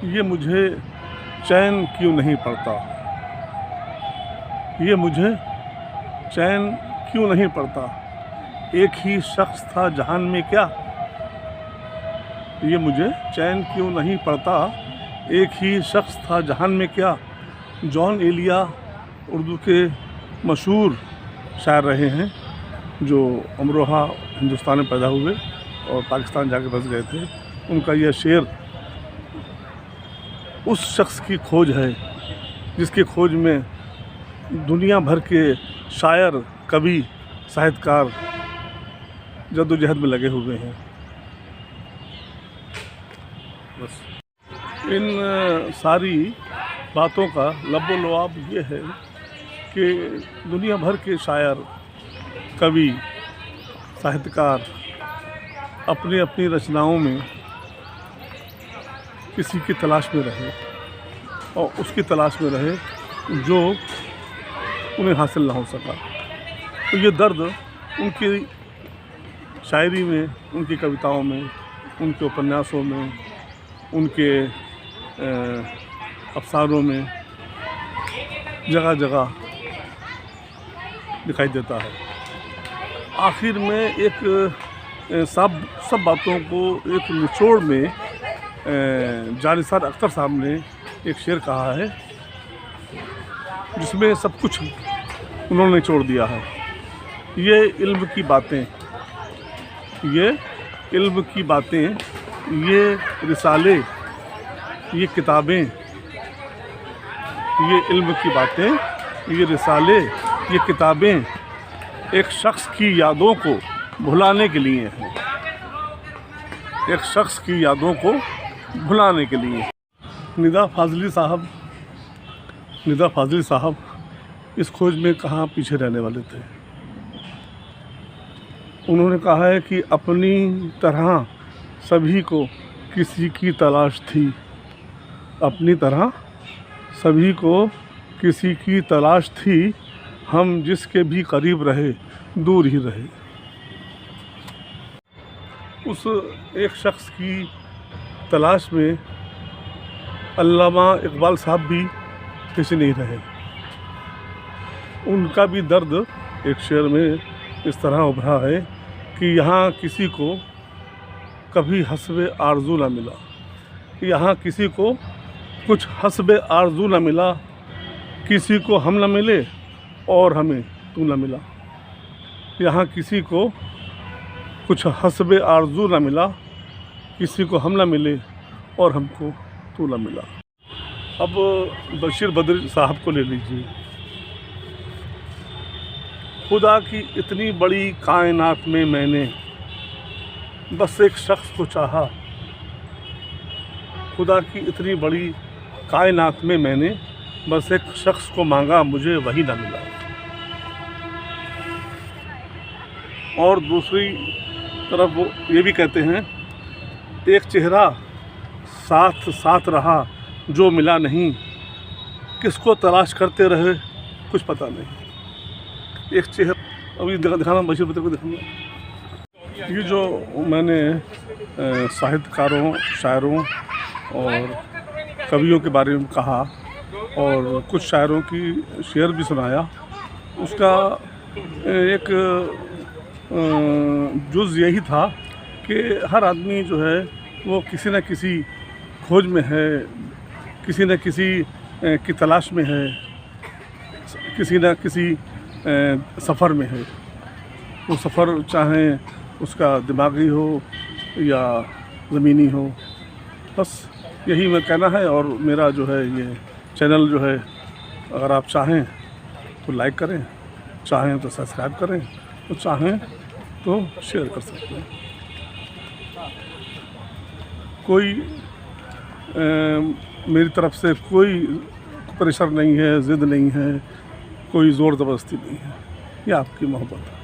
ये मुझे चैन क्यों नहीं पड़ता, ये मुझे चैन क्यों नहीं पड़ता, एक ही शख्स था जहान में क्या। ये मुझे चैन क्यों नहीं पड़ता, एक ही शख्स था जहान में क्या। जॉन एलिया उर्दू के मशहूर शायर रहे हैं, जो अमरोहा हिंदुस्तान में पैदा हुए और पाकिस्तान जाके बस गए थे। उनका यह शेर उस शख्स की खोज है जिसकी खोज में दुनिया भर के शायर, कवि, साहित्यकार जद्दोजहद में लगे हुए हैं। बस इन सारी बातों का लबो-लुआब ये है कि दुनिया भर के शायर, कवि, साहित्यकार अपनी अपनी रचनाओं में किसी की तलाश में रहे और उसकी तलाश में रहे जो उन्हें हासिल ना हो सका। तो ये दर्द उनकी शायरी में, उनकी कविताओं में, उनके उपन्यासों में, उनके अफसानों में जगह जगह दिखाई देता है। आखिर में एक सब बातों को एक निचोड़ में जानिसार अख्तर साहब ने एक शेर कहा है जिसमें सब कुछ उन्होंने निचोड़ दिया है। ये इल्म की बातें, ये इल्म की बातें, ये रिसाले, ये किताबें, ये इल्म की बातें, ये रिसाले, ये किताबें एक शख्स की यादों को भुलाने के लिए हैं, एक शख्स की यादों को भुलाने के लिए। निदा फाज़ली साहब इस खोज में कहाँ पीछे रहने वाले थे। उन्होंने कहा है कि अपनी तरह सभी को किसी की तलाश थी, अपनी तरह सभी को किसी की तलाश थी, हम जिसके भी करीब रहे दूर ही रहे। उस एक शख्स की तलाश में अल्लामा इकबाल साहब भी पीछे नहीं रहे। उनका भी दर्द एक शेर में इस तरह उभरा है कि यहाँ किसी को कभी हस्बे आरज़ू ना मिला, यहाँ किसी को कुछ हस्बे आरज़ू ना मिला, किसी को हम ना मिले और हमें तू ना मिला। यहाँ किसी को कुछ हस्बे आरज़ू ना मिला, किसी को हम ना मिले और हमको तू ना मिला। अब बशीर बद्री साहब को ले लीजिए। खुदा की इतनी बड़ी कायनात में मैंने बस एक शख्स को चाहा, खुदा की इतनी बड़ी कायनात में मैंने बस एक शख्स को मांगा, मुझे वही ना मिला। और दूसरी तरफ वो ये भी कहते हैं, एक चेहरा साथ साथ रहा जो मिला नहीं, किसको तलाश करते रहे कुछ पता नहीं। एक चेहरा अभी दिखाना, बशीर बद्री को दिखाऊंगा। ये जो मैंने साहित्यकारों, शायरों और कवियों के बारे में कहा और कुछ शायरों की शेर भी सुनाया, उसका एक जुज़ यही था कि हर आदमी जो है वो किसी न किसी खोज में है, किसी न किसी की तलाश में है, किसी न किसी सफ़र में है। वो सफ़र चाहे उसका दिमागी हो या ज़मीनी हो, बस यही मैं कहना है। और मेरा जो है ये चैनल जो है, अगर आप चाहें तो लाइक करें, चाहें तो सब्सक्राइब करें, तो चाहें तो शेयर कर सकते हैं। कोई मेरी तरफ से कोई प्रेशर नहीं है, ज़िद नहीं है, कोई ज़ोर ज़बरदस्ती नहीं है, ये आपकी मोहब्बत है।